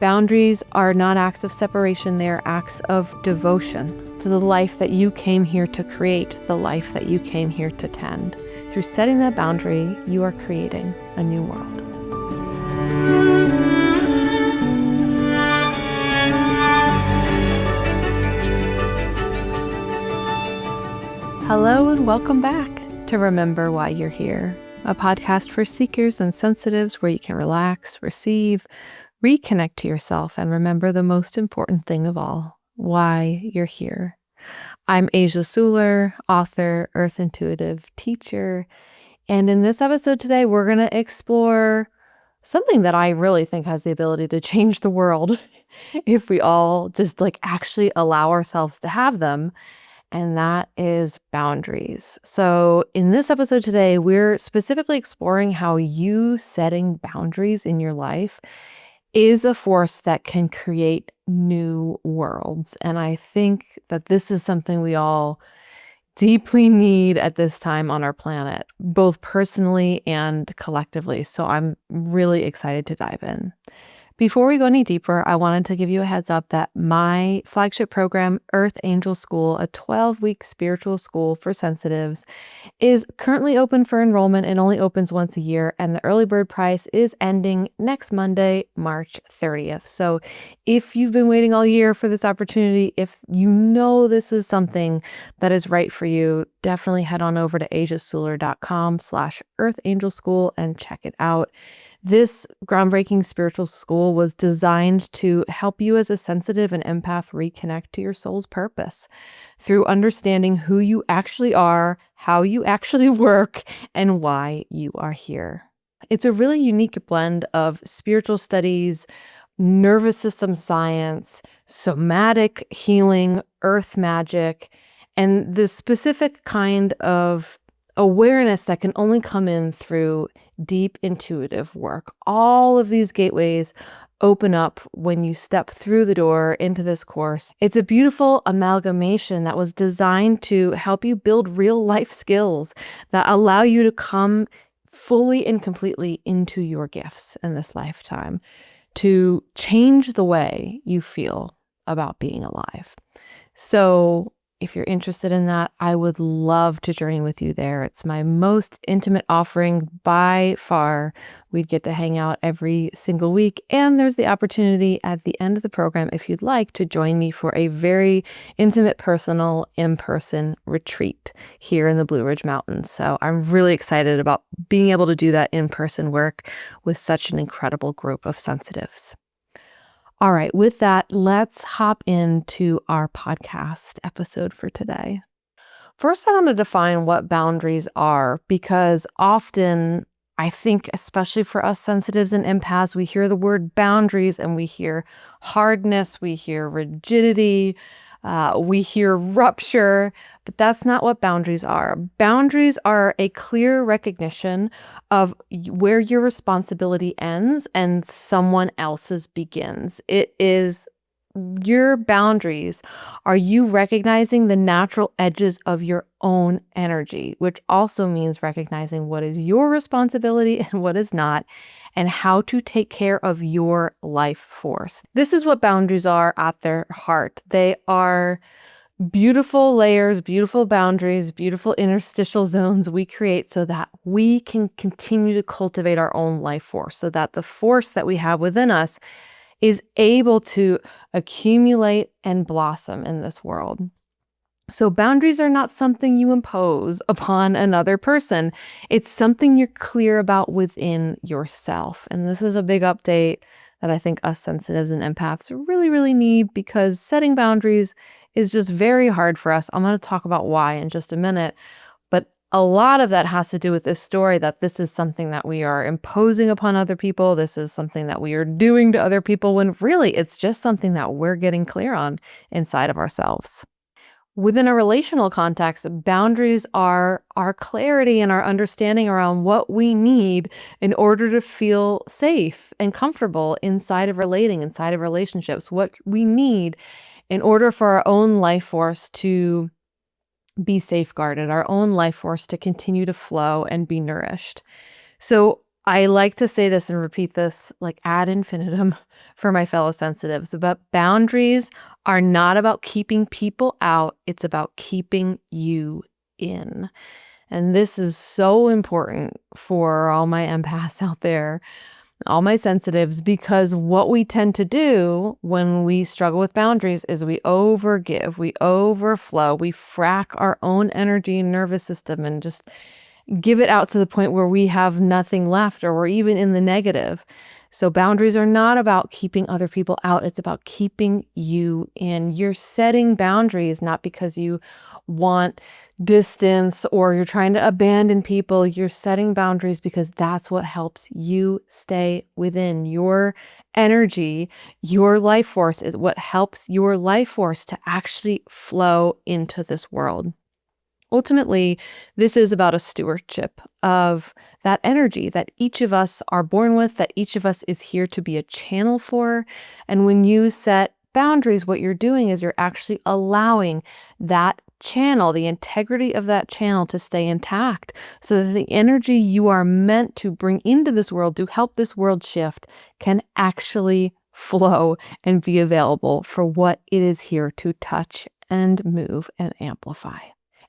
Boundaries are not acts of separation, they are acts of devotion to the life that you came here to create, the life that you came here to tend. Through setting that boundary, you are creating a new world. Hello and welcome back to Remember Why You're Here, a podcast for seekers and sensitives where you can relax, receive, reconnect to yourself, and remember the most important thing of all, why you're here. I'm Asia Suler, author, earth intuitive, teacher, and in this episode today, we're going to explore something that I really think has the ability to change the world if we all just actually allow ourselves to have them. And that is boundaries. So in this episode today, we're specifically exploring how you setting boundaries in your life is a force that can create new worlds. And I think that this is something we all deeply need at this time on our planet, both personally and collectively. So I'm really excited to dive in. Before we go any deeper, I wanted to give you a heads up that my flagship program, Earth Angel School, a 12-week spiritual school for sensitives, is currently open for enrollment and only opens once a year. And the early bird price is ending next Monday, March 30th. So if you've been waiting all year for this opportunity, if you know this is something that is right for you, definitely head on over to asiasuler.com/earthangelschool and check it out. This groundbreaking spiritual school was designed to help you as a sensitive and empath reconnect to your soul's purpose through understanding who you actually are, how you actually work, and why you are here. It's a really unique blend of spiritual studies, nervous system science, somatic healing, earth magic, and the specific kind of awareness that can only come in through deep intuitive work. All of these gateways open up when you step through the door into this course. It's a beautiful amalgamation that was designed to help you build real life skills that allow you to come fully and completely into your gifts in this lifetime, to change the way you feel about being alive. So if you're interested in that, I would love to journey with you there. It's my most intimate offering by far. We'd get to hang out every single week. And there's the opportunity at the end of the program, if you'd like, to join me for a very intimate, personal, in-person retreat here in the Blue Ridge Mountains. So I'm really excited about being able to do that in-person work with such an incredible group of sensitives. All right, with that, let's hop into our podcast episode for today. First, I want to define what boundaries are, because often, I think, especially for us sensitives and empaths, we hear the word boundaries and we hear hardness, we hear rigidity, we hear rupture, but that's not what boundaries are. Boundaries are a clear recognition of where your responsibility ends and someone else's begins. It is your boundaries are you recognizing the natural edges of your own energy, which also means recognizing what is your responsibility and what is not, and how to take care of your life force. This is what boundaries are at their heart. They are beautiful layers, beautiful boundaries, beautiful interstitial zones we create so that we can continue to cultivate our own life force, so that the force that we have within us is able to accumulate and blossom in this world. So boundaries are not something you impose upon another person. It's something you're clear about within yourself. And this is a big update that I think us sensitives and empaths really, really need, because setting boundaries is just very hard for us. I'm going to talk about why in just a minute. But a lot of that has to do with this story that this is something that we are imposing upon other people. This is something that we are doing to other people, when really it's just something that we're getting clear on inside of ourselves. Within a relational context, boundaries are our clarity and our understanding around what we need in order to feel safe and comfortable inside of relating, inside of relationships, what we need in order for our own life force to be safeguarded, our own life force to continue to flow and be nourished. So I like to say this and repeat this like ad infinitum for my fellow sensitives, but boundaries are not about keeping people out. It's about keeping you in. And this is so important for all my empaths out there, all my sensitives, because what we tend to do when we struggle with boundaries is we overgive, we overflow, we frack our own energy and nervous system and just give it out to the point where we have nothing left or we're even in the negative. So boundaries are not about keeping other people out. It's about keeping you in. You're setting boundaries not because you want distance or you're trying to abandon people. You're setting boundaries because that's what helps you stay within. Your energy, your life force is what helps your life force to actually flow into this world. Ultimately, this is about a stewardship of that energy that each of us are born with, that each of us is here to be a channel for. And when you set boundaries, what you're doing is you're actually allowing that channel, the integrity of that channel to stay intact so that the energy you are meant to bring into this world to help this world shift can actually flow and be available for what it is here to touch and move and amplify.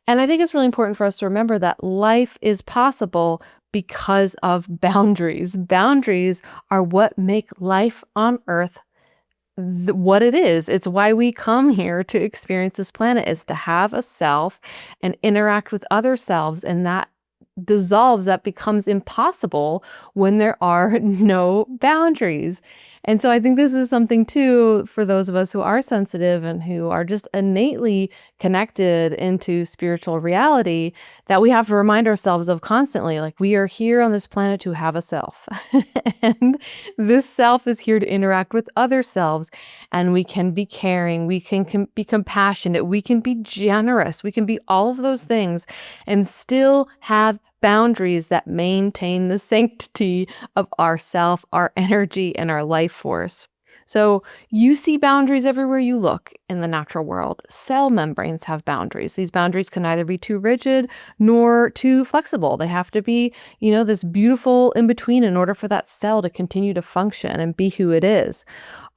And I think it's really important for us to remember that life is possible because of boundaries. Boundaries are what make life on Earth what it is. It's why we come here to experience this planet, is to have a self and interact with other selves. And that dissolves, that becomes impossible when there are no boundaries. And so I think this is something too for those of us who are sensitive and who are just innately connected into spiritual reality that we have to remind ourselves of constantly. Like, we are here on this planet to have a self. And this self is here to interact with other selves. And we can be caring, we can be compassionate, we can be generous, we can be all of those things and still have boundaries that maintain the sanctity of our self, our energy, and our life force. So you see boundaries everywhere you look in the natural world. Cell membranes have boundaries. These boundaries can neither be too rigid nor too flexible. They have to be, this beautiful in between in order for that cell to continue to function and be who it is.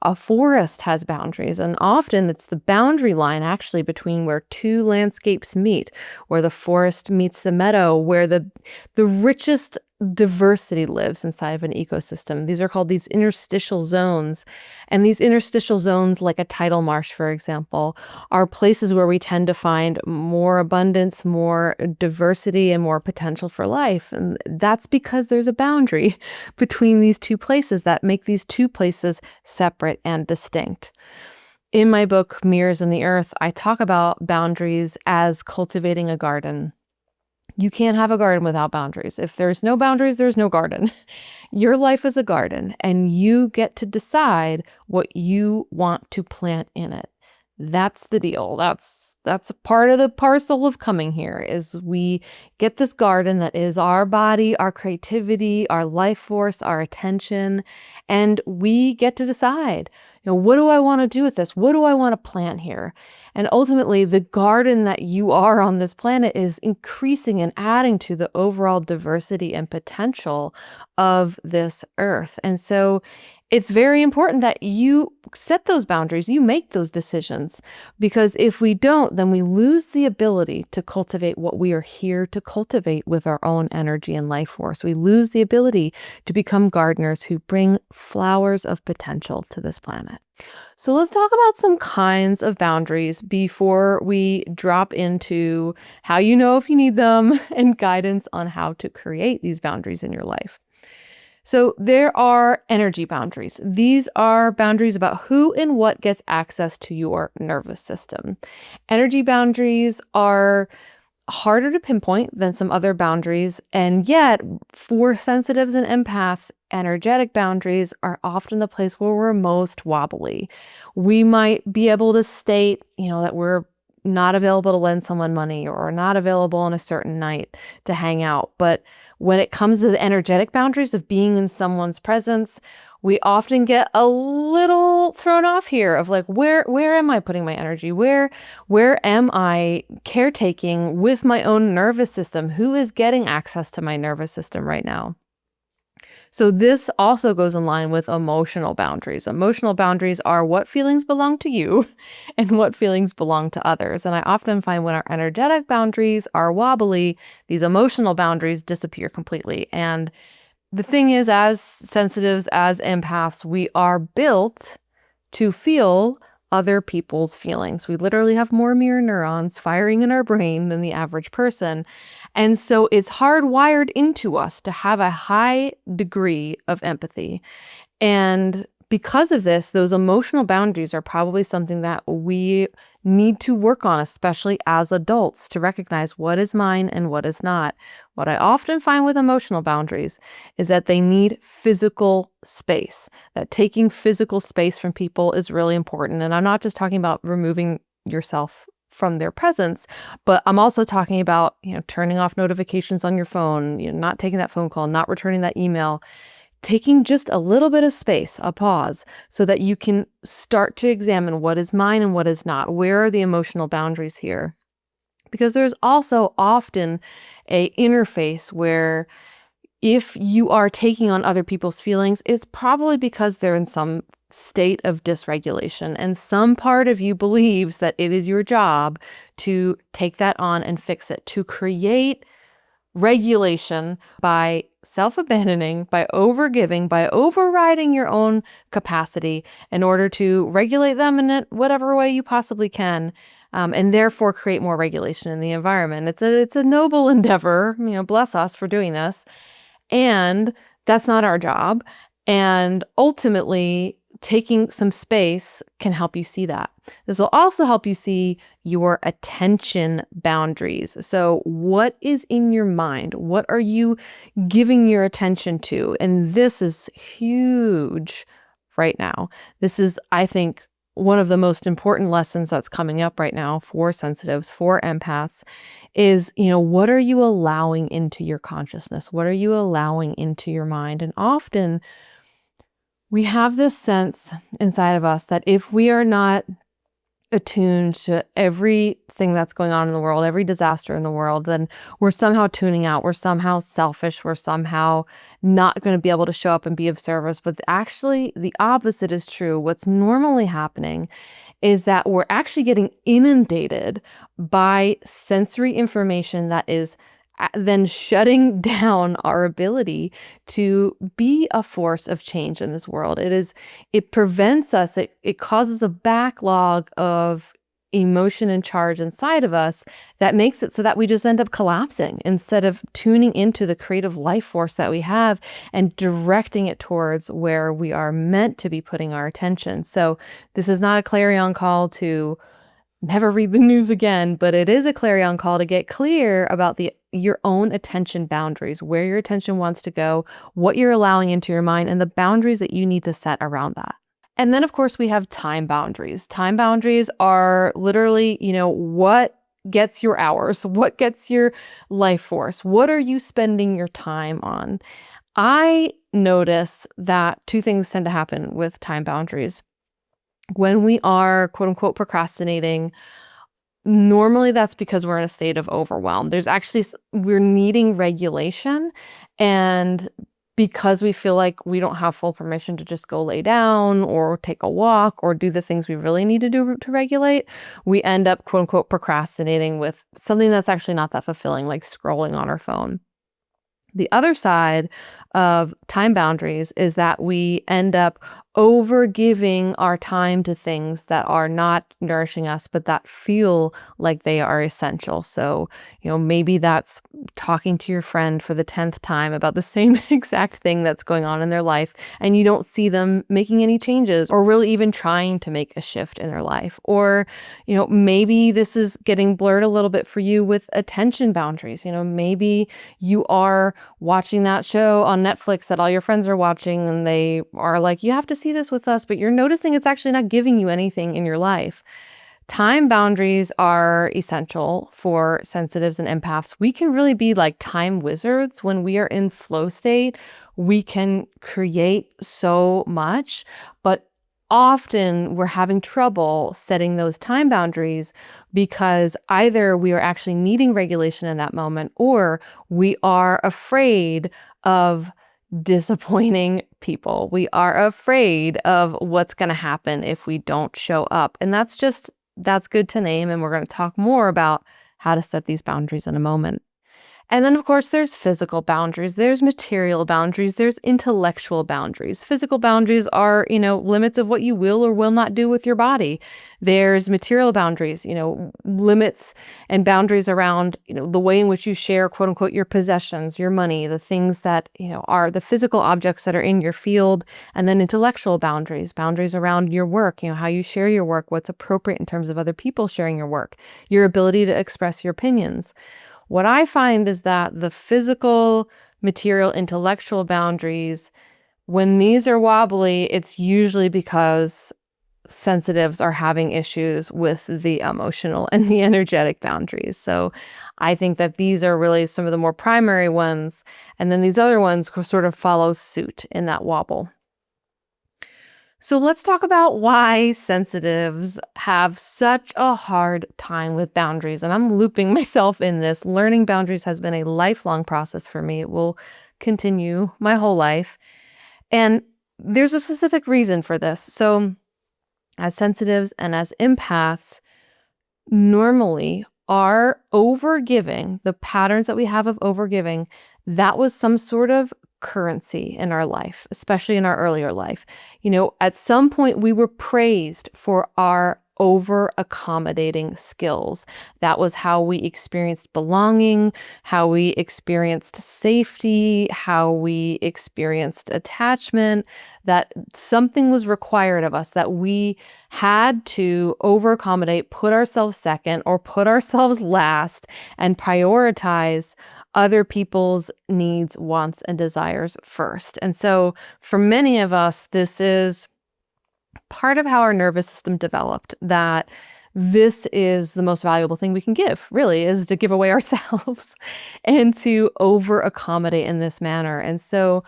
A forest has boundaries, and often it's the boundary line actually between where two landscapes meet, where the forest meets the meadow, where the richest diversity lives inside of an ecosystem. These are called these interstitial zones. And these interstitial zones, like a tidal marsh, for example, are places where we tend to find more abundance, more diversity, and more potential for life. And that's because there's a boundary between these two places that make these two places separate and distinct. In my book, Mirrors in the Earth, I talk about boundaries as cultivating a garden. You can't have a garden without boundaries. If there's no boundaries, there's no garden. Your life is a garden, and you get to decide what you want to plant in it. That's the deal. That's a part of the parcel of coming here, is we get this garden that is our body, our creativity, our life force, our attention, and we get to decide, what do I want to do with this? What do I want to plant here? And ultimately, the garden that you are on this planet is increasing and adding to the overall diversity and potential of this earth. And so it's very important that you set those boundaries, you make those decisions, because if we don't, then we lose the ability to cultivate what we are here to cultivate with our own energy and life force. We lose the ability to become gardeners who bring flowers of potential to this planet. So let's talk about some kinds of boundaries before we drop into how you know if you need them and guidance on how to create these boundaries in your life. So there are energy boundaries. These are boundaries about who and what gets access to your nervous system. Energy boundaries are harder to pinpoint than some other boundaries, and yet for sensitives and empaths, energetic boundaries are often the place where we're most wobbly. We might be able to state, that we're not available to lend someone money or not available on a certain night to hang out. But when it comes to the energetic boundaries of being in someone's presence, we often get a little thrown off here of like, where am I putting my energy? Where am I caretaking with my own nervous system? Who is getting access to my nervous system right now? So this also goes in line with emotional boundaries. Emotional boundaries are what feelings belong to you and what feelings belong to others. And I often find when our energetic boundaries are wobbly, these emotional boundaries disappear completely. And the thing is, as sensitives, as empaths, we are built to feel other people's feelings. We literally have more mirror neurons firing in our brain than the average person. And so it's hardwired into us to have a high degree of empathy. And because of this, those emotional boundaries are probably something that we need to work on, especially as adults, to recognize what is mine and what is not. What I often find with emotional boundaries is that they need physical space, that taking physical space from people is really important. And I'm not just talking about removing yourself from their presence, but I'm also talking about, turning off notifications on your phone, not taking that phone call, not returning that email, taking just a little bit of space, a pause, so that you can start to examine what is mine and what is not. Where are the emotional boundaries here? Because there's also often a interface where if you are taking on other people's feelings, it's probably because they're in some state of dysregulation. And some part of you believes that it is your job to take that on and fix it, to create regulation by self-abandoning, by overgiving, by overriding your own capacity in order to regulate them in whatever way you possibly can, and therefore create more regulation in the environment. It's a noble endeavor, bless us for doing this. And that's not our job. And ultimately, taking some space can help you see that. This will also help you see your attention boundaries. So what is in your mind? What are you giving your attention to? And this is huge right now. This is, I think, one of the most important lessons that's coming up right now for sensitives, for empaths, is, what are you allowing into your consciousness? What are you allowing into your mind? And often we have this sense inside of us that if we are not attuned to everything that's going on in the world, every disaster in the world, then we're somehow tuning out. We're somehow selfish. We're somehow not going to be able to show up and be of service. But actually, the opposite is true. What's normally happening is that we're actually getting inundated by sensory information that is then shutting down our ability to be a force of change in this world. It prevents us, it causes a backlog of emotion and charge inside of us that makes it so that we just end up collapsing instead of tuning into the creative life force that we have and directing it towards where we are meant to be putting our attention. So this is not a clarion call to never read the news again, but it is a clarion call to get clear about your own attention boundaries, where your attention wants to go, what you're allowing into your mind, and the boundaries that you need to set around that. And then, of course, we have time boundaries. Time boundaries are literally, what gets your hours, what gets your life force, what are you spending your time on? I notice that two things tend to happen with time boundaries. When we are, quote unquote, procrastinating, normally that's because we're in a state of overwhelm. We're needing regulation. And because we feel like we don't have full permission to just go lay down or take a walk or do the things we really need to do to regulate, we end up, quote unquote, procrastinating with something that's actually not that fulfilling, like scrolling on our phone. The other side of time boundaries is that we end up over giving our time to things that are not nourishing us, but that feel like they are essential. So, maybe that's talking to your friend for the 10th time about the same exact thing that's going on in their life, and you don't see them making any changes or really even trying to make a shift in their life. Or, maybe this is getting blurred a little bit for you with attention boundaries. Maybe you are watching that show on Netflix that all your friends are watching, and they are like, you have to see this with us, but you're noticing it's actually not giving you anything in your life. Time boundaries are essential for sensitives and empaths. We can really be like time wizards when we are in flow state. We can create so much, but often we're having trouble setting those time boundaries because either we are actually needing regulation in that moment, or we are afraid of disappointing people. We are afraid of what's going to happen if we don't show up. And that's good to name. And we're going to talk more about how to set these boundaries in a moment. And then, of course, there's physical boundaries, there's material boundaries, there's intellectual boundaries. Physical boundaries are, limits of what you will or will not do with your body. There's material boundaries, limits and boundaries around, the way in which you share, quote unquote, your possessions, your money, the things that, are the physical objects that are in your field. And then intellectual boundaries, boundaries around your work, how you share your work, what's appropriate in terms of other people sharing your work, your ability to express your opinions. What I find is that the physical, material, intellectual boundaries, when these are wobbly, it's usually because sensitives are having issues with the emotional and the energetic boundaries. So I think that these are really some of the more primary ones. And then these other ones sort of follow suit in that wobble. So let's talk about why sensitives have such a hard time with boundaries. And I'm looping myself in this. Learning boundaries has been a lifelong process for me. It will continue my whole life. And there's a specific reason for this. So as sensitives and as empaths, normally our overgiving, the patterns that we have of overgiving, that was some sort of currency in our life, especially in our earlier life. At some point we were praised for our over accommodating skills. That was how we experienced belonging, how we experienced safety, how we experienced attachment, that something was required of us, that we had to over accommodate, put ourselves second or put ourselves last, and prioritize other people's needs, wants, and desires first. And so for many of us, this is part of how our nervous system developed, that this is the most valuable thing we can give, really, is to give away ourselves and to over accommodate in this manner. And so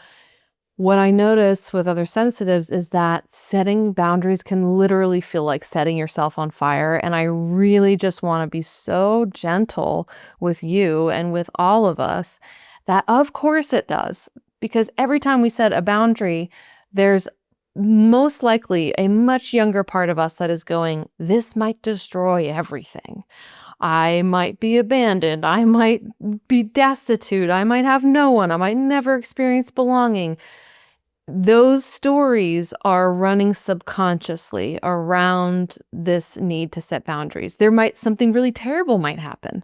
what I notice with other sensitives is that setting boundaries can literally feel like setting yourself on fire. And I really just want to be so gentle with you and with all of us that of course it does. Because every time we set a boundary, there's most likely a much younger part of us that is going, this might destroy everything. I might be abandoned. I might be destitute. I might have no one. I might never experience belonging. Those stories are running subconsciously around this need to set boundaries. Something really terrible might happen.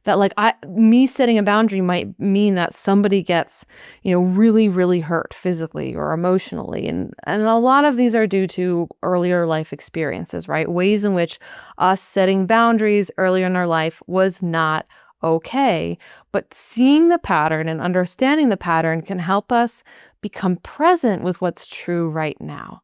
That me setting a boundary might mean that somebody gets, really, really hurt physically or emotionally. And a lot of these are due to earlier life experiences, right? Ways in which us setting boundaries earlier in our life was not okay. But seeing the pattern and understanding the pattern can help us become present with what's true right now.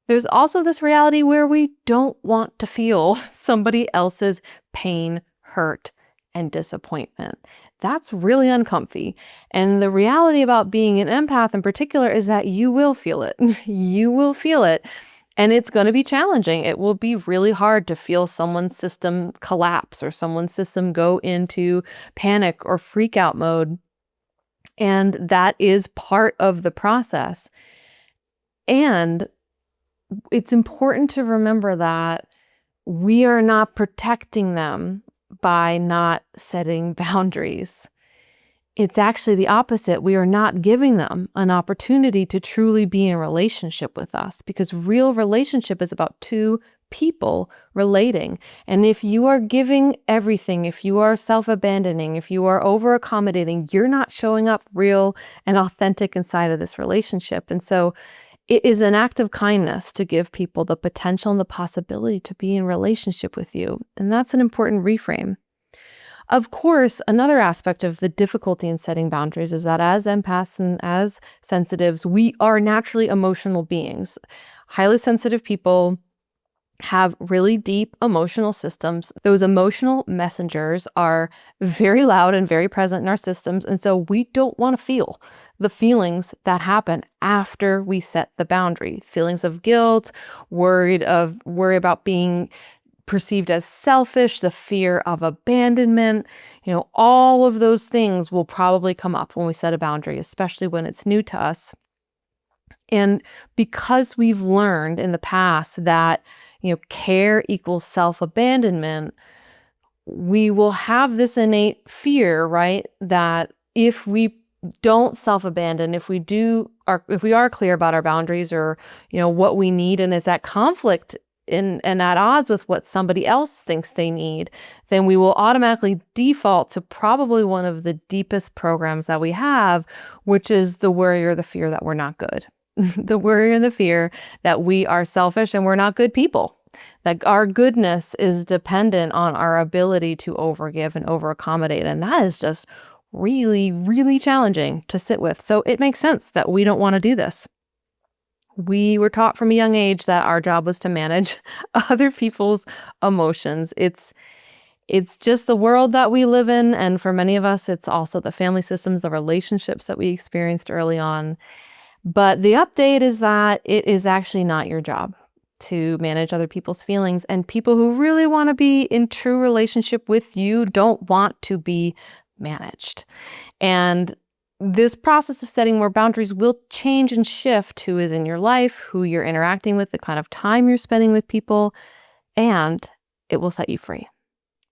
There's also this reality where we don't want to feel somebody else's pain, hurt, and disappointment. That's really uncomfy. And the reality about being an empath in particular is that you will feel it. You will feel it. And it's going to be challenging. It will be really hard to feel someone's system collapse or someone's system go into panic or freak out mode. And that is part of the process. And it's important to remember that we are not protecting them by not setting boundaries. It's actually the opposite. We are not giving them an opportunity to truly be in relationship with us, because real relationship is about two people relating. And if you are giving everything, if you are self-abandoning, if you are over-accommodating, you're not showing up real and authentic inside of this relationship. And so it is an act of kindness to give people the potential and the possibility to be in relationship with you. And that's an important reframe. Of course, another aspect of the difficulty in setting boundaries is that as empaths and as sensitives, we are naturally emotional beings. Highly sensitive people have really deep emotional systems. Those emotional messengers are very loud and very present in our systems. And so we don't want to feel the feelings that happen after we set the boundary. Feelings of guilt, worry about being perceived as selfish, the fear of abandonment, all of those things will probably come up when we set a boundary, especially when it's new to us. And because we've learned in the past that, care equals self-abandonment, we will have this innate fear, right? That if we don't self-abandon, if we are clear about our boundaries or, what we need, and it's at conflict and at odds with what somebody else thinks they need, then we will automatically default to probably one of the deepest programs that we have, which is the worry or the fear that we're not good. The worry and the fear that we are selfish and we're not good people. That our goodness is dependent on our ability to overgive and over-accommodate. And that is just really, really challenging to sit with. So it makes sense that we don't want to do this. We were taught from a young age that our job was to manage other people's emotions. It's just the world that we live in. And for many of us, it's also the family systems, the relationships that we experienced early on. But the update is that it is actually not your job to manage other people's feelings. And people who really want to be in true relationship with you don't want to be managed. And this process of setting more boundaries will change and shift who is in your life, who you're interacting with, the kind of time you're spending with people, and it will set you free.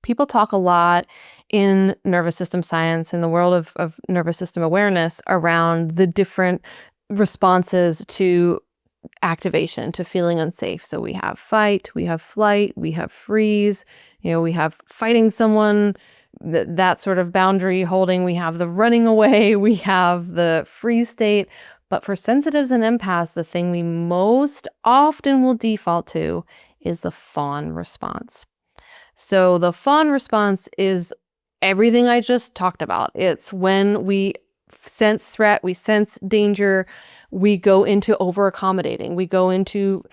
People talk a lot in nervous system science, in the world of nervous system awareness, around the different responses to activation, to feeling unsafe. So we have fight, we have flight, we have freeze, we have fighting someone, that sort of boundary holding, we have the running away, we have the freeze state. But for sensitives and empaths, the thing we most often will default to is the fawn response. So the fawn response is everything I just talked about. It's when we sense threat, we sense danger, we go into over-accommodating, we go into,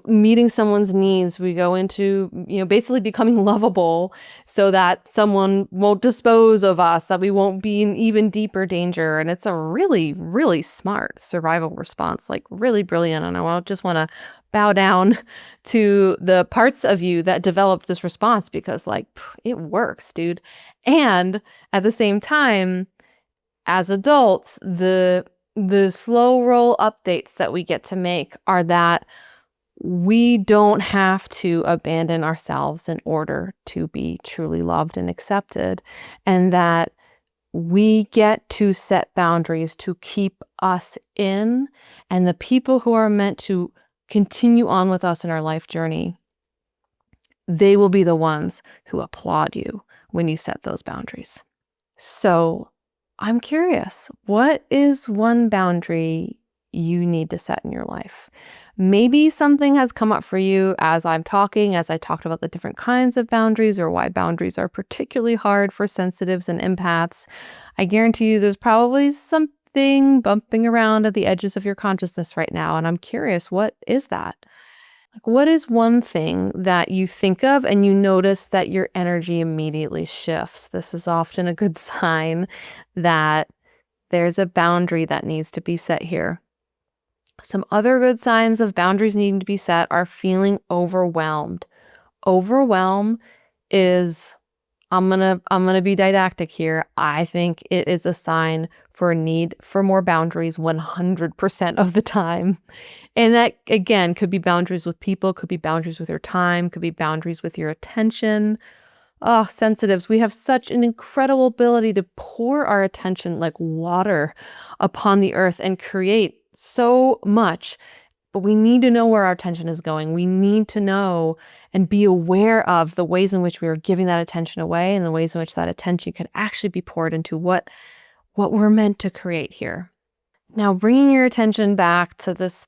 meeting someone's needs, we go into, basically becoming lovable so that someone won't dispose of us, that we won't be in even deeper danger. And it's a really, really smart survival response, like really brilliant. And I just want to bow down to the parts of you that developed this response because it works, dude. And at the same time, as adults, the slow roll updates that we get to make are that we don't have to abandon ourselves in order to be truly loved and accepted, and that we get to set boundaries to keep us in, and the people who are meant to continue on with us in our life journey, they will be the ones who applaud you when you set those boundaries. So I'm curious, what is one boundary you need to set in your life? Maybe something has come up for you as I'm talking, as I talked about the different kinds of boundaries or why boundaries are particularly hard for sensitives and empaths. I guarantee you there's probably something bumping around at the edges of your consciousness right now. And I'm curious, what is that? What is one thing that you think of and you notice that your energy immediately shifts? This is often a good sign that there's a boundary that needs to be set here. Some other good signs of boundaries needing to be set are feeling overwhelmed. Overwhelm is, I'm gonna be didactic here. I think it is a sign for a need for more boundaries 100% of the time. And that, again, could be boundaries with people, could be boundaries with your time, could be boundaries with your attention. Oh, sensitives, we have such an incredible ability to pour our attention like water upon the earth and create so much. But we need to know where our attention is going. We need to know and be aware of the ways in which we are giving that attention away and the ways in which that attention could actually be poured into what we're meant to create here. Now, bringing your attention back to this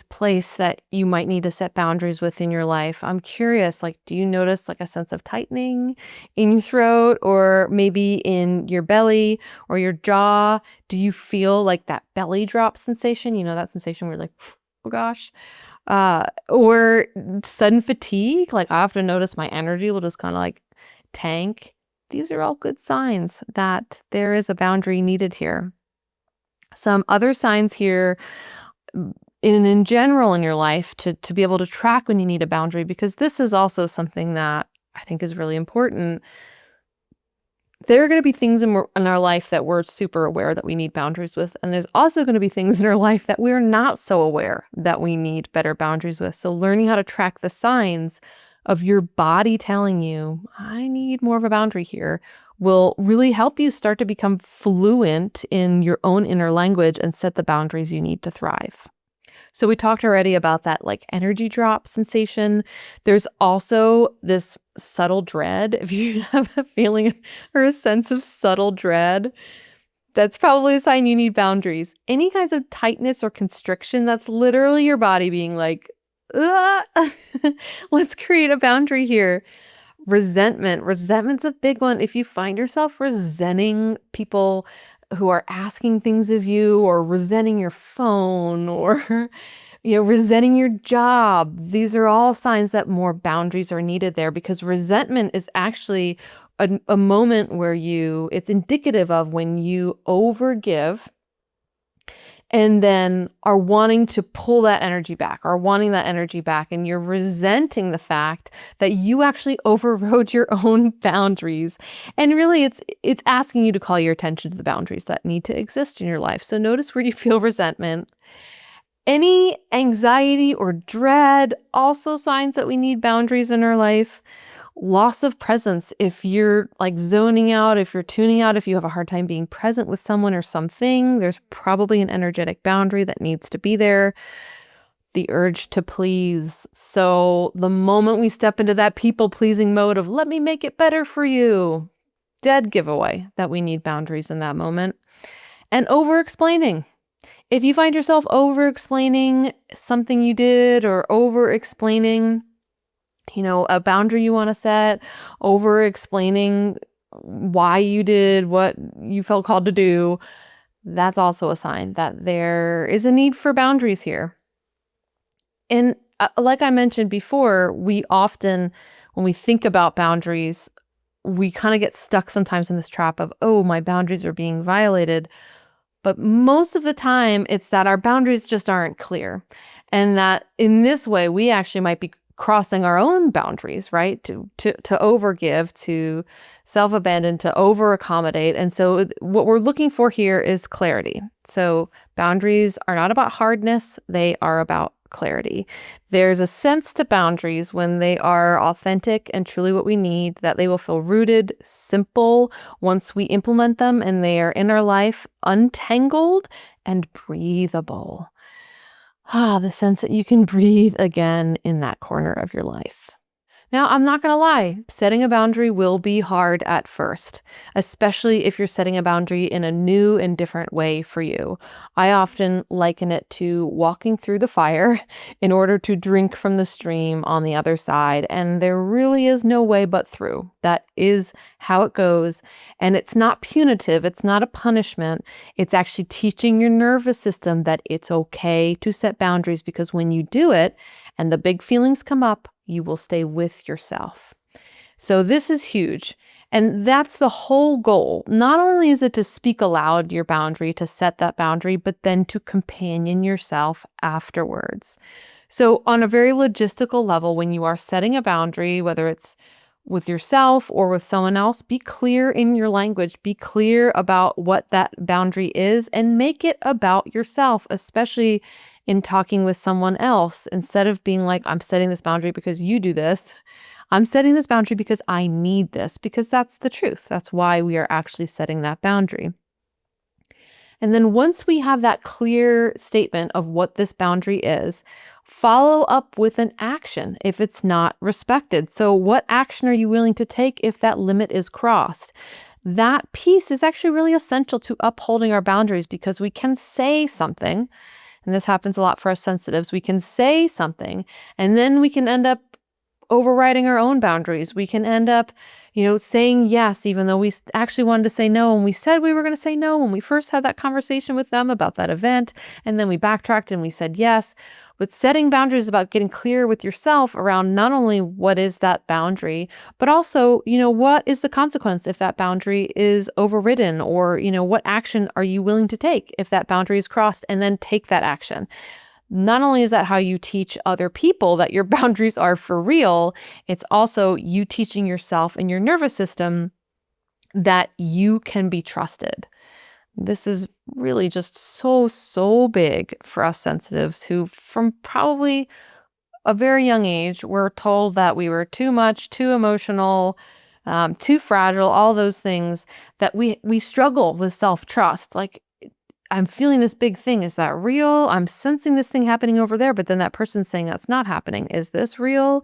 place that you might need to set boundaries within your life. I'm curious, do you notice a sense of tightening in your throat or maybe in your belly or your jaw? Do you feel that belly drop sensation? That sensation where you're oh gosh. Or sudden fatigue. I often notice my energy will just kind of tank. These are all good signs that there is a boundary needed here. Some other signs here in general in your life to be able to track when you need a boundary, because this is also something that I think is really important. There are going to be things in our life that we're super aware that we need boundaries with. And there's also going to be things in our life that we're not so aware that we need better boundaries with. So learning how to track the signs of your body telling you, I need more of a boundary here, will really help you start to become fluent in your own inner language and set the boundaries you need to thrive. So we talked already about that like energy drop sensation. There's also this subtle dread. If you have a feeling or a sense of subtle dread, that's probably a sign you need boundaries. Any kinds of tightness or constriction, that's literally your body being like, "Ah, let's create a boundary here." Resentment's a big one. If you find yourself resenting people who are asking things of you, or resenting your phone, or resenting your job, these are all signs that more boundaries are needed there, because resentment is actually a moment where it's indicative of when you overgive and then are wanting to pull that energy back, or wanting that energy back, and you're resenting the fact that you actually overrode your own boundaries. And really, it's asking you to call your attention to the boundaries that need to exist in your life. So notice where you feel resentment. Any anxiety or dread, also signs that we need boundaries in our life. Loss of presence. If you're like zoning out, if you're tuning out, if you have a hard time being present with someone or something, there's probably an energetic boundary that needs to be there. The urge to please. So the moment we step into that people-pleasing mode of let me make it better for you, dead giveaway that we need boundaries in that moment. And over-explaining. If you find yourself over-explaining something you did, or over-explaining a boundary you want to set, over explaining why you did what you felt called to do, that's also a sign that there is a need for boundaries here. And like I mentioned before, we often, when we think about boundaries, we kind of get stuck sometimes in this trap of, oh, my boundaries are being violated. But most of the time, it's that our boundaries just aren't clear. And that in this way, we actually might be crossing our own boundaries, right? To overgive, to self-abandon, to over-accommodate. And so what we're looking for here is clarity. So boundaries are not about hardness, they are about clarity. There's a sense to boundaries when they are authentic and truly what we need, that they will feel rooted, simple once we implement them, and they are in our life, untangled and breathable. The sense that you can breathe again in that corner of your life. Now, I'm not going to lie, setting a boundary will be hard at first, especially if you're setting a boundary in a new and different way for you. I often liken it to walking through the fire in order to drink from the stream on the other side, and there really is no way but through. That is how it goes, and it's not punitive, it's not a punishment. It's actually teaching your nervous system that it's okay to set boundaries, because when you do it and the big feelings come up, you will stay with yourself. So this is huge. And that's the whole goal. Not only is it to speak aloud your boundary, to set that boundary, but then to companion yourself afterwards. So on a very logistical level, when you are setting a boundary, whether it's with yourself or with someone else, be clear in your language. Be clear about what that boundary is, and make it about yourself, especially in talking with someone else. Instead of being like, I'm setting this boundary because you do this, I'm setting this boundary because I need this, because that's the truth. That's why we are actually setting that boundary. And then once we have that clear statement of what this boundary is, follow up with an action if it's not respected. So what action are you willing to take if that limit is crossed? That piece is actually really essential to upholding our boundaries, because we can say something, and this happens a lot for us sensitives. We can say something, and then we can end up overriding our own boundaries. We can end up, saying yes, even though we actually wanted to say no. And we said we were going to say no when we first had that conversation with them about that event. And then we backtracked and we said yes. But setting boundaries is about getting clear with yourself around not only what is that boundary, but also, what is the consequence if that boundary is overridden, or, what action are you willing to take if that boundary is crossed, and then take that action. Not only is that how you teach other people that your boundaries are for real, it's also you teaching yourself and your nervous system that you can be trusted. This is really just so big for us sensitives who, from probably a very young age, were told that we were too much, too emotional, too fragile, all those things, that we struggle with self-trust. Like, I'm feeling this big thing. Is that real? I'm sensing this thing happening over there, but then that person's saying that's not happening. Is this real?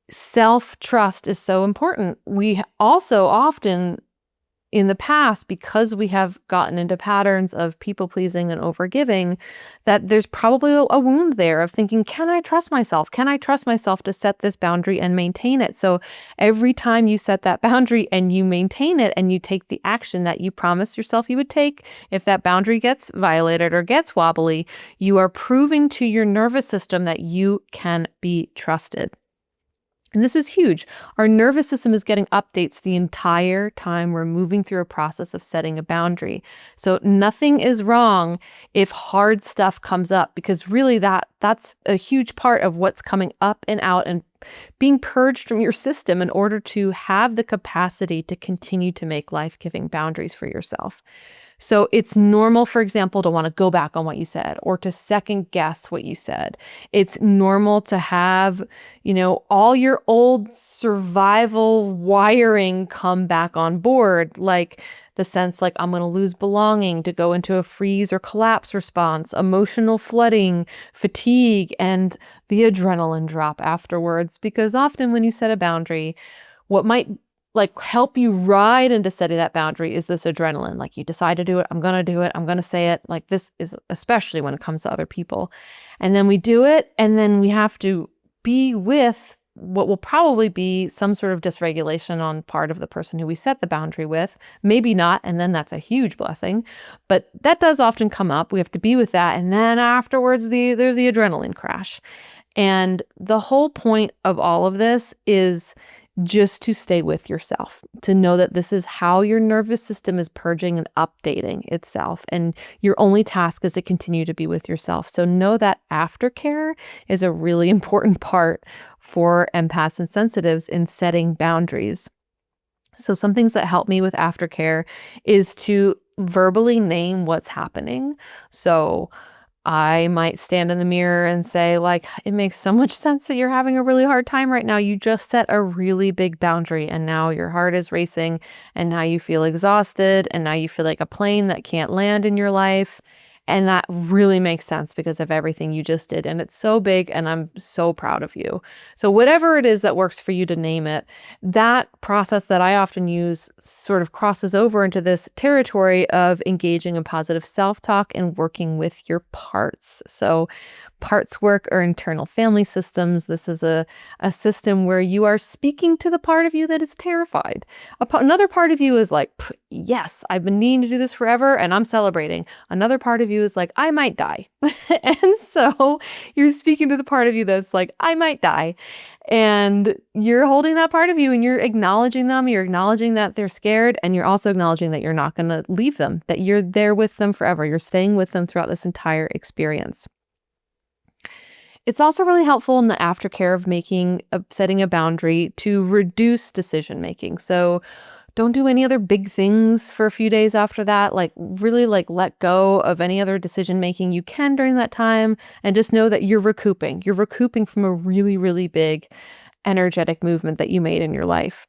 Self-trust is so important. We also often, in the past, because we have gotten into patterns of people pleasing and overgiving, that there's probably a wound there of thinking, can I trust myself? Can I trust myself to set this boundary and maintain it? So every time you set that boundary and you maintain it and you take the action that you promised yourself you would take, if that boundary gets violated or gets wobbly, you are proving to your nervous system that you can be trusted. And this is huge. Our nervous system is getting updates the entire time we're moving through a process of setting a boundary. So nothing is wrong if hard stuff comes up, because really that's a huge part of what's coming up and out and being purged from your system in order to have the capacity to continue to make life-giving boundaries for yourself. So it's normal, for example, to want to go back on what you said or to second guess what you said. It's normal to have, all your old survival wiring come back on board, like the sense like I'm going to lose belonging, to go into a freeze or collapse response, emotional flooding, fatigue, and the adrenaline drop afterwards. Because often when you set a boundary, what might help you ride into setting that boundary is this adrenaline. Like, you decide to do it. I'm going to do it. I'm going to say it. Like, this is especially when it comes to other people. And then we do it. And then we have to be with what will probably be some sort of dysregulation on part of the person who we set the boundary with. Maybe not. And then that's a huge blessing. But that does often come up. We have to be with that. And then afterwards, there's the adrenaline crash. And the whole point of all of this is just to stay with yourself, to know that this is how your nervous system is purging and updating itself. And your only task is to continue to be with yourself. So know that aftercare is a really important part for empaths and sensitives in setting boundaries. So some things that help me with aftercare is to verbally name what's happening. So I might stand in the mirror and say, like, it makes so much sense that you're having a really hard time right now. You just set a really big boundary and now your heart is racing and now you feel exhausted and now you feel like a plane that can't land in your life. And that really makes sense because of everything you just did. And it's so big and I'm so proud of you. So whatever it is that works for you to name it, that process that I often use sort of crosses over into this territory of engaging in positive self-talk and working with your parts. So parts work are internal family systems. This is a system where you are speaking to the part of you that is terrified. Another part of you is like, yes, I've been needing to do this forever and I'm celebrating. Another part of you is like, I might die. And so you're speaking to the part of you that's like, I might die. And you're holding that part of you and you're acknowledging them. You're acknowledging that they're scared. And you're also acknowledging that you're not going to leave them, that you're there with them forever. You're staying with them throughout this entire experience. It's also really helpful in the aftercare of setting a boundary to reduce decision making. So don't do any other big things for a few days after that. Really let go of any other decision making you can during that time, and just know that you're recouping. You're recouping from a really, really big energetic movement that you made in your life.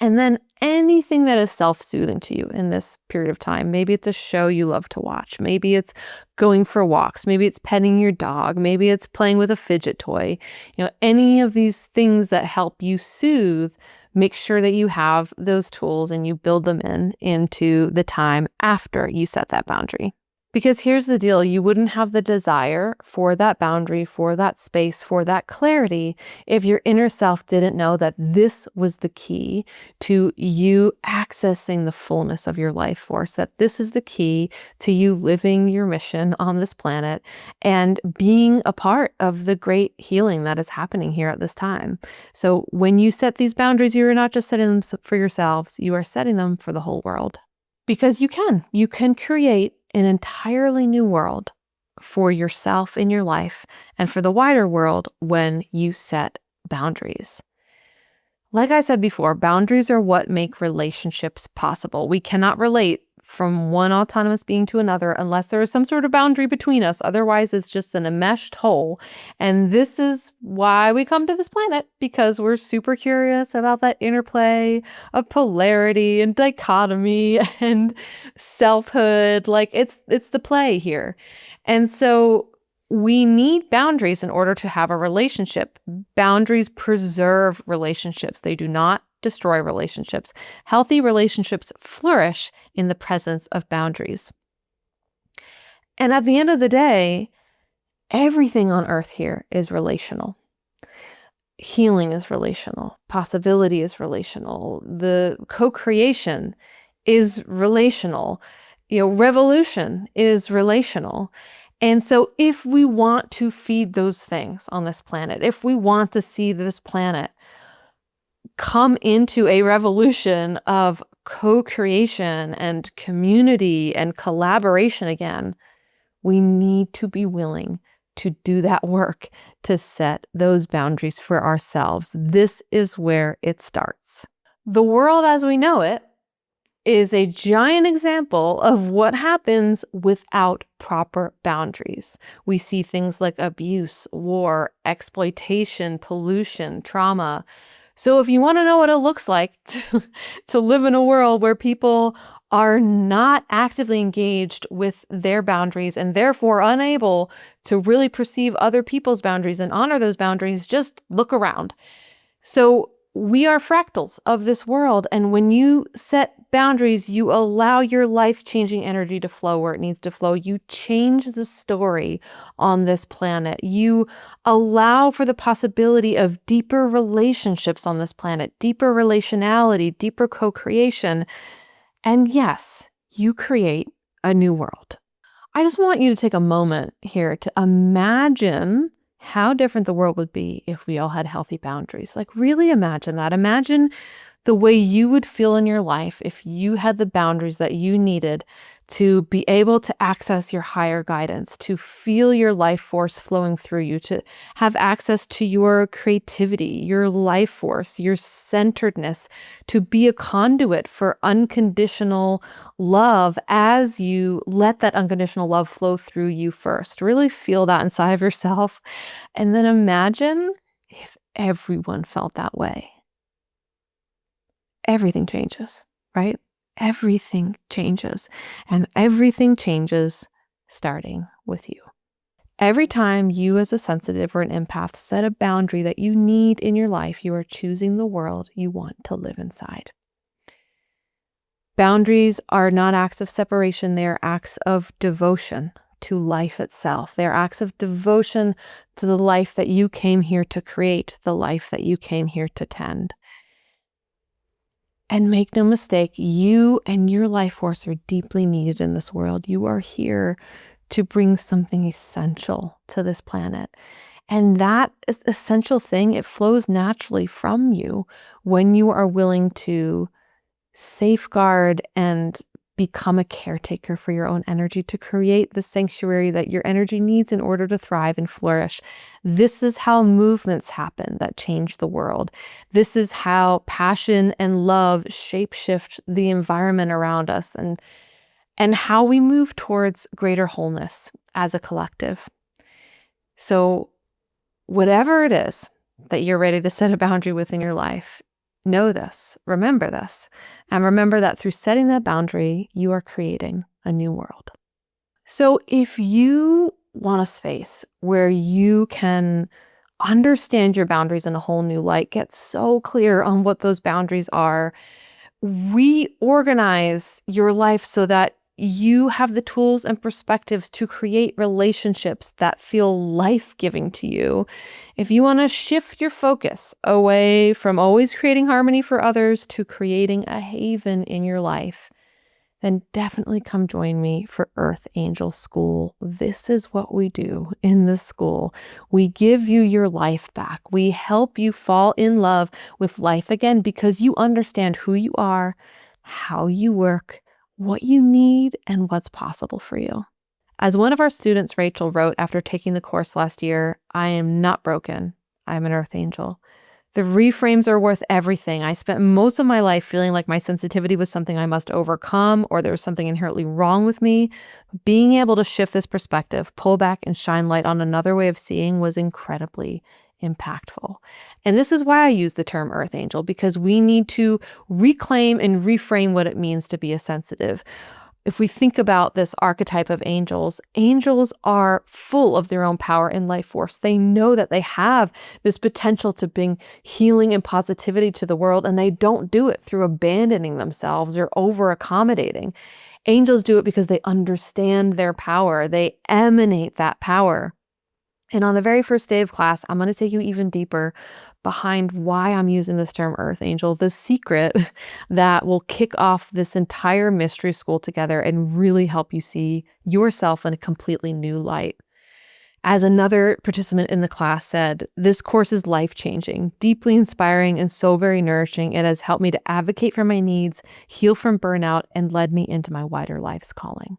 And then anything that is self-soothing to you in this period of time. Maybe it's a show you love to watch. Maybe it's going for walks. Maybe it's petting your dog. Maybe it's playing with a fidget toy. Any of these things that help you soothe, make sure that you have those tools and you build them into the time after you set that boundary. Because here's the deal, you wouldn't have the desire for that boundary, for that space, for that clarity if your inner self didn't know that this was the key to you accessing the fullness of your life force, that this is the key to you living your mission on this planet and being a part of the great healing that is happening here at this time. So when you set these boundaries, you are not just setting them for yourselves, you are setting them for the whole world. Because you can create an entirely new world for yourself in your life and for the wider world when you set boundaries. Like I said before, boundaries are what make relationships possible. We cannot relate from one autonomous being to another unless there is some sort of boundary between us. Otherwise, it's just an enmeshed whole. And this is why we come to this planet, because we're super curious about that interplay of polarity and dichotomy and selfhood. Like it's the play here. And so we need boundaries in order to have a relationship. Boundaries preserve relationships. They do not destroy relationships. Healthy relationships flourish in the presence of boundaries. And at the end of the day, everything on earth here is relational. Healing is relational. Possibility is relational. The co-creation is relational. Revolution is relational. And so if we want to feed those things on this planet, if we want to see this planet come into a revolution of co-creation and community and collaboration again, we need to be willing to do that work, to set those boundaries for ourselves. This is where it starts. The world as we know it is a giant example of what happens without proper boundaries. We see things like abuse, war, exploitation, pollution, trauma. So if you want to know what it looks like to live in a world where people are not actively engaged with their boundaries and therefore unable to really perceive other people's boundaries and honor those boundaries, just look around. So we are fractals of this world. And when you set boundaries, you allow your life-changing energy to flow where it needs to flow. You change the story on this planet. You allow for the possibility of deeper relationships on this planet, deeper relationality, deeper co-creation. And yes, you create a new world. I just want you to take a moment here to imagine how different the world would be if we all had healthy boundaries. Like, really imagine that. Imagine the way you would feel in your life if you had the boundaries that you needed to be able to access your higher guidance, to feel your life force flowing through you, to have access to your creativity, your life force, your centeredness, to be a conduit for unconditional love as you let that unconditional love flow through you first. Really feel that inside of yourself. And then imagine if everyone felt that way. Everything changes, right? Everything changes, and everything changes starting with you. Every time you as a sensitive or an empath set a boundary that you need in your life, you are choosing the world you want to live inside. Boundaries are not acts of separation. They are acts of devotion to life itself. They are acts of devotion to the life that you came here to create, the life that you came here to tend. And make no mistake, you and your life force are deeply needed in this world. You are here to bring something essential to this planet. And that essential thing, it flows naturally from you when you are willing to safeguard and become a caretaker for your own energy, to create the sanctuary that your energy needs in order to thrive and flourish. This is how movements happen that change the world. This is how passion and love shapeshift the environment around us and how we move towards greater wholeness as a collective. So whatever it is that you're ready to set a boundary with in your life, know this, remember this, and remember that through setting that boundary, you are creating a new world. So if you want a space where you can understand your boundaries in a whole new light, get so clear on what those boundaries are, reorganize your life so that you have the tools and perspectives to create relationships that feel life-giving to you. If you want to shift your focus away from always creating harmony for others to creating a haven in your life, then definitely come join me for Earth Angel School. This is what we do in this school. We give you your life back. We help you fall in love with life again because you understand who you are, how you work, what you need, and what's possible for you. As one of our students, Rachel, wrote after taking the course last year, I am not broken. I'm an earth angel. The reframes are worth everything. I spent most of my life feeling like my sensitivity was something I must overcome or there was something inherently wrong with me. Being able to shift this perspective, pull back, and shine light on another way of seeing was incredibly impactful. And this is why I use the term earth angel, because we need to reclaim and reframe what it means to be a sensitive. If we think about this archetype of angels, angels are full of their own power and life force. They know that they have this potential to bring healing and positivity to the world, and they don't do it through abandoning themselves or over accommodating. Angels do it because they understand their power. They emanate that power. And on the very first day of class, I'm going to take you even deeper behind why I'm using this term earth angel, the secret that will kick off this entire mystery school together and really help you see yourself in a completely new light. As another participant in the class said, this course is life-changing, deeply inspiring, and so very nourishing. It has helped me to advocate for my needs, heal from burnout, and led me into my wider life's calling.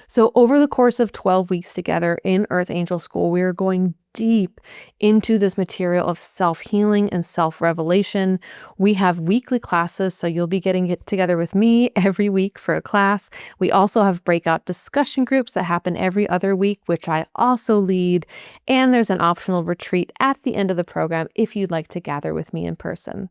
So over the course of 12 weeks together in Earth Angel School, we are going deep into this material of self-healing and self-revelation. We have weekly classes, so you'll be getting it together with me every week for a class. We also have breakout discussion groups that happen every other week, which I also lead. And there's an optional retreat at the end of the program if you'd like to gather with me in person.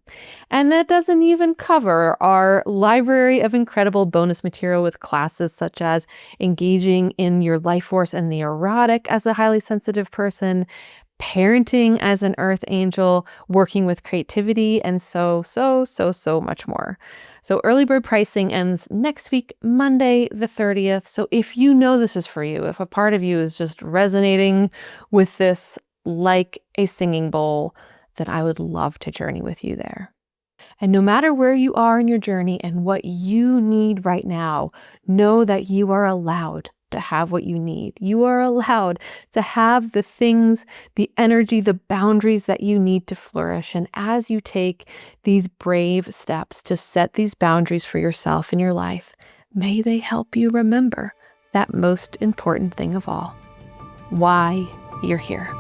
And that doesn't even cover our library of incredible bonus material with classes such as engaging in your life force and the erotic as a highly sensitive person, parenting as an earth angel, working with creativity, and so much more. So early bird pricing ends next week, Monday the 30th. So if you know this is for you, if a part of you is just resonating with this like a singing bowl, then I would love to journey with you there. And no matter where you are in your journey and what you need right now, know that you are allowed to have what you need. You are allowed to have the things, the energy, the boundaries that you need to flourish. And as you take these brave steps to set these boundaries for yourself in your life, may they help you remember that most important thing of all, why you're here.